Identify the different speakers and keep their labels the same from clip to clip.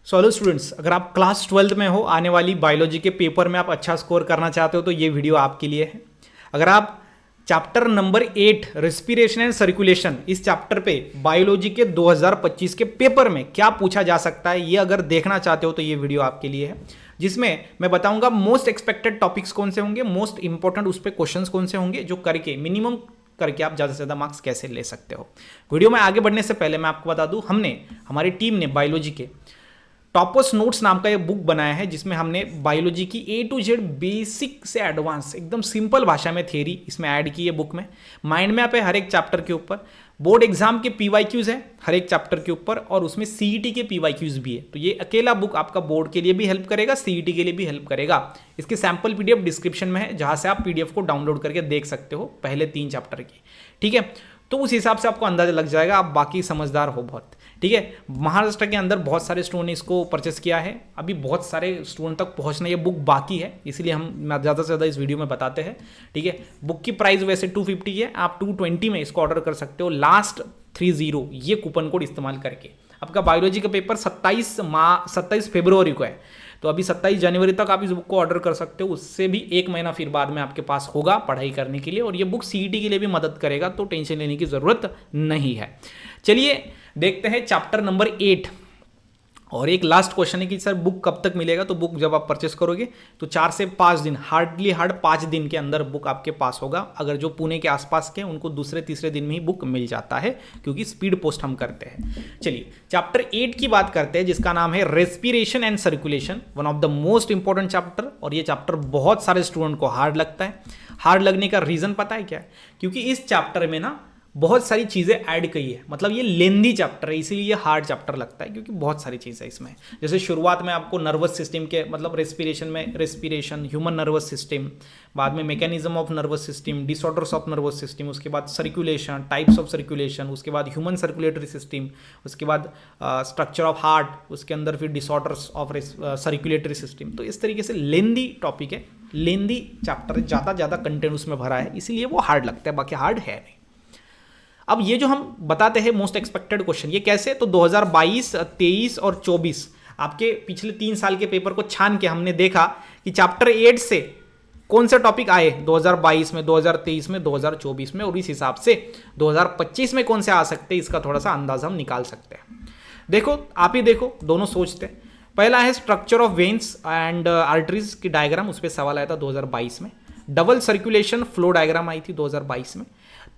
Speaker 1: So hello students, अगर आप class 12th में हो, आने वाली बायोलॉजी के पेपर में आप अच्छा स्कोर करना चाहते हो तो ये वीडियो आपके लिए है। अगर आप chapter number 8 respiration and circulation, इस चैप्टर पे बायोलॉजी के 2025 के पेपर में क्या पूछा जा सकता है, ये अगर देखना चाहते हो तो ये वीडियो आपके लिए है, जिसमें मैं बताऊंगा मोस्ट एक्सपेक्टेड टॉपिक्स कौन से होंगे, मोस्ट इंपॉर्टेंट उस पर क्वेश्चन कौन से होंगे, जो करके मिनिमम करके आप ज़्यादा से ज़्यादा मार्क्स कैसे ले सकते हो। वीडियो में आगे बढ़ने से पहले मैं आपको बता दूं, हमारी टीम ने बायोलॉजी के टॉपर्स नोट्स नाम का ये बुक बनाया है, जिसमें हमने बायोलॉजी की ए टू जेड बेसिक से एडवांस एकदम सिंपल भाषा में थ्योरी इसमें ऐड की है बुक में। माइंड मैप है हर एक चैप्टर के ऊपर, बोर्ड एग्जाम के पीवाईक्यूज है हर एक चैप्टर के ऊपर, और उसमें सीईटी के पीवाईक्यूज भी है। तो ये अकेला बुक आपका बोर्ड के लिए भी हेल्प करेगा, सीईटी के लिए भी हेल्प करेगा। इसके सैंपल पीडीएफ डिस्क्रिप्शन में है, जहां से आप पीडीएफ को डाउनलोड करके देख सकते हो पहले 3 चैप्टर की। ठीक है, तो उस हिसाब से आपको अंदाजा लग जाएगा, आप बाकी समझदार हो बहुत। ठीक है, महाराष्ट्र के अंदर बहुत सारे स्टूडेंट ने इसको परचेस किया है, अभी बहुत सारे स्टूडेंट तक पहुंचना ये बुक बाकी है, इसलिए हम ज़्यादा से ज़्यादा इस वीडियो में बताते हैं। ठीक है, बुक की प्राइस वैसे 250 है, आप 220 में इसको ऑर्डर कर सकते हो, लास्ट 30 ये कूपन कोड इस्तेमाल करके। आपका बायोलॉजी का पेपर 27 फरवरी को है, तो अभी 27 जनवरी तक आप इस बुक को ऑर्डर कर सकते हो, उससे भी 1 महीना फिर बाद में आपके पास होगा पढ़ाई करने के लिए, और ये बुक सीईटी के लिए भी मदद करेगा, तो टेंशन लेने की ज़रूरत नहीं है। चलिए देखते हैं चैप्टर नंबर 8। और एक लास्ट क्वेश्चन है कि सर बुक कब तक मिलेगा, तो बुक जब आप परचेस करोगे तो 4 से 5 दिन, हार्ड 5 दिन के अंदर बुक आपके पास होगा। अगर जो पुणे के आसपास के, उनको दूसरे तीसरे दिन में ही बुक मिल जाता है, क्योंकि स्पीड पोस्ट हम करते हैं। चलिए चैप्टर 8 की बात करते हैं, जिसका नाम है respiration and circulation, one of the most important chapter. और ये चैप्टर बहुत सारे स्टूडेंट को हार्ड लगता है। हार्ड लगने का रीजन पता है क्या है? क्योंकि इस चैप्टर में ना बहुत सारी चीज़ें ऐड की है, मतलब ये लेंदी चैप्टर है, इसीलिए ये हार्ड चैप्टर लगता है, क्योंकि बहुत सारी चीज़ें इसमें। जैसे शुरुआत में आपको नर्वस सिस्टम के, मतलब रेस्पिरेशन में रेस्पिरेशन, ह्यूमन नर्वस सिस्टम, बाद में mechanism of nervous system, disorders of nervous system, उसके बाद सर्कुलेशन, टाइप्स ऑफ सर्कुलेशन, उसके बाद ह्यूमन सर्कुलेटरी सिस्टम, उसके बाद स्ट्रक्चर ऑफ हार्ट, उसके अंदर फिर डिसऑर्डर्स ऑफ सर्कुलेटरी सिस्टम। तो इस तरीके से लेंदी टॉपिक है, लेंदी चैप्टर है, ज़्यादा कंटेंट उसमें भरा है, इसीलिए वो हार्ड लगता है, बाकी हार्ड है नहीं। अब ये जो हम बताते हैं मोस्ट एक्सपेक्टेड क्वेश्चन, ये कैसे? तो 2022, 23 और 24 आपके पिछले 3 साल के पेपर को छान के हमने देखा कि चैप्टर 8 से कौन से टॉपिक आए 2022 में, 2023 में, 2024 में, और इस हिसाब से 2025 में कौन से आ सकते हैं, इसका थोड़ा सा अंदाजा हम निकाल सकते हैं। देखो, आप ही देखो, दोनों सोचते हैं। पहला है structure of veins and arteries की डायग्राम, उस पर सवाल आया था 2022 में। Double circulation flow diagram I थी 2022 में।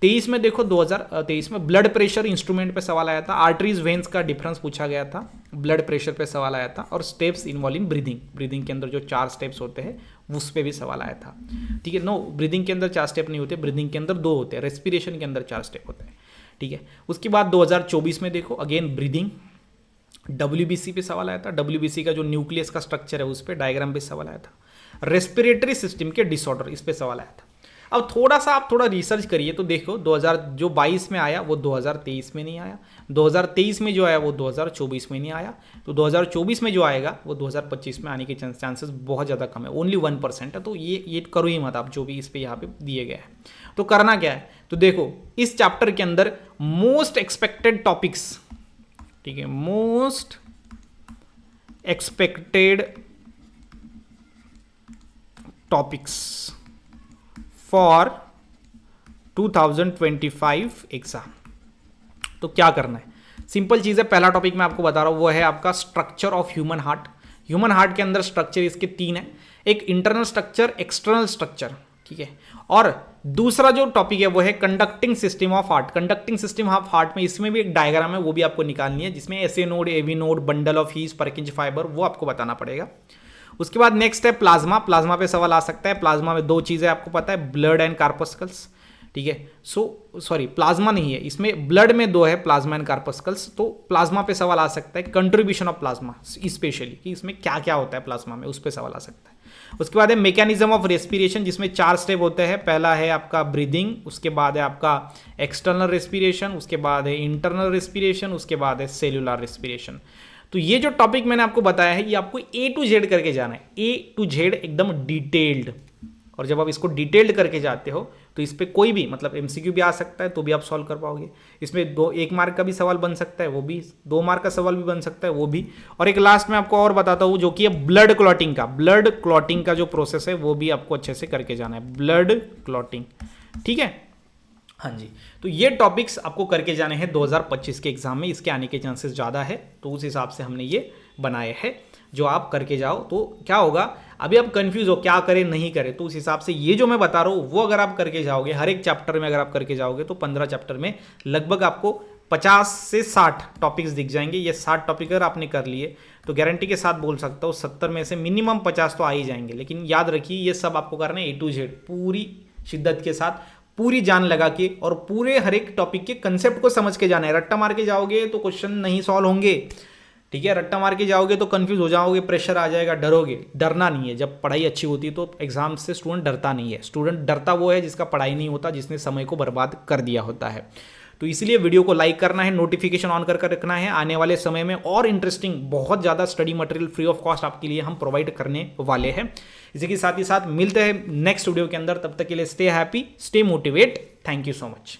Speaker 1: 23 में देखो, 2023 में ब्लड प्रेशर इंस्ट्रूमेंट पे सवाल आया था, आर्टरीज वेन्स का डिफरेंस पूछा गया था, ब्लड प्रेशर पे सवाल आया था, और स्टेप्स इन्वॉल्विंग ब्रीदिंग के अंदर जो 4 स्टेप्स होते हैं उस पर भी सवाल आया था। ठीक है, नो, ब्रीदिंग के अंदर 4 स्टेप नहीं होते, ब्रीदिंग के अंदर 2 होते हैं, रेस्पिरेशन के अंदर 4 स्टेप होते हैं। ठीक है, उसके बाद 2024 में देखो, अगेन ब्रीदिंग, WBC पे सवाल आया था, WBC का जो न्यूक्लियस का स्ट्रक्चर है उस पर डायग्राम पे सवाल आया था। रेस्पिरेटरी सिस्टम के डिसऑर्डर, इस पे सवाल आया था। अब आप थोड़ा रिसर्च करिए तो देखो, 2022 में आया वो 2023 में नहीं आया, 2023 में जो आया वो 2024 में नहीं आया, तो 2024 में जो आएगा वो 2025 में आने के चांसेस बहुत ज़्यादा कम है, ओनली 1% है। तो ये करो ही मत आप, जो भी इस पे यहाँ पे दिए गए हैं। तो करना क्या है, तो देखो इस चैप्टर के अंदर मोस्ट एक्सपेक्टेड टॉपिक्स, ठीक है, most expected topics for 2025 exam. तो क्या करना है, सिंपल चीज़ है। पहला टॉपिक मैं आपको बता रहा हूं, वो है आपका structure of human heart. Human heart के अंदर स्ट्रक्चर इसके 3 है, एक इंटरनल स्ट्रक्चर, एक्सटर्नल स्ट्रक्चर, ठीक है, और दूसरा जो टॉपिक है वो है conducting system of heart. Conducting system of heart में इसमें भी एक डायग्राम है, वो भी आपको निकालनी है, जिसमें SA node, AV node, bundle of His, Purkinje fibre, वो आपको बताना पड़ेगा। उसके बाद नेक्स्ट है प्लाज्मा। प्लाज्मा पे सवाल आ सकता है। प्लाज्मा में 2 चीज़ें आपको पता है, ब्लड एंड कार्पस्कल्स। ठीक है, सॉरी प्लाज्मा नहीं है इसमें, ब्लड में 2 है, प्लाज्मा एंड कार्पस्कल्स। तो प्लाज्मा पे सवाल आ सकता है, कंट्रीब्यूशन ऑफ प्लाज्मा स्पेशली, कि इसमें क्या क्या होता है प्लाज्मा में, उस पर सवाल आ सकता है। उसके बाद है मैकेनिज्म ऑफ रेस्पिरेशन, जिसमें 4 स्टेप होते हैं। पहला है आपका ब्रीदिंग, उसके बाद है आपका एक्सटर्नल रेस्पिरेशन, उसके बाद है इंटरनल रेस्पिरेशन, उसके बाद है सेल्यूलर रेस्पिरेशन। तो ये जो टॉपिक मैंने आपको बताया है, ये आपको A to Z करके जाना है, A to Z एकदम डिटेल्ड। और जब आप इसको डिटेल्ड करके जाते हो तो इस पर कोई भी मतलब MCQ भी आ सकता है तो भी आप सॉल्व कर पाओगे। इसमें 1 मार्क का भी सवाल बन सकता है, वो भी 2 मार्क का सवाल भी बन सकता है, वो भी। और एक लास्ट में आपको और बताता हूँ जो कि है ब्लड क्लॉटिंग का जो प्रोसेस है वो भी आपको अच्छे से करके जाना है, ब्लड क्लॉटिंग। ठीक है, हाँ जी। तो ये टॉपिक्स आपको करके जाने हैं 2025 के एग्जाम में, इसके आने के चांसेस ज़्यादा है, तो उस हिसाब से हमने ये बनाए हैं जो आप करके जाओ। तो क्या होगा, अभी आप कंफ्यूज हो क्या करें नहीं करें, तो उस हिसाब से ये जो मैं बता रहा हूँ वो अगर आप करके जाओगे, हर एक चैप्टर में अगर आप करके जाओगे तो 15 चैप्टर में लगभग आपको 50 से 60 टॉपिक्स दिख जाएंगे। ये 60 टॉपिक अगर आपने कर लिए तो गारंटी के साथ बोल सकता हूँ 70 में से मिनिमम 50 तो आ ही जाएंगे। लेकिन याद रखिए ये सब आपको करना है A to Z, पूरी शिद्दत के साथ, पूरी जान लगा के, और पूरे हर एक टॉपिक के कंसेप्ट को समझ के जाना है। रट्टा मार के जाओगे तो क्वेश्चन नहीं सॉल्व होंगे। ठीक है, रट्टा मार के जाओगे तो कंफ्यूज हो जाओगे, प्रेशर आ जाएगा, डरोगे। डरना नहीं है, जब पढ़ाई अच्छी होती है तो एग्जाम से स्टूडेंट डरता नहीं है। स्टूडेंट डरता वो है जिसका पढ़ाई नहीं होता, जिसने समय को बर्बाद कर दिया होता है। तो इसलिए वीडियो को लाइक करना है, नोटिफिकेशन ऑन कर रखना है। आने वाले समय में और इंटरेस्टिंग बहुत ज़्यादा study material free of cost आपके लिए हम प्रोवाइड करने वाले हैं। इसी के साथ ही साथ मिलते हैं नेक्स्ट वीडियो के अंदर। तब तक के लिए stay happy, stay motivate. Thank you so much.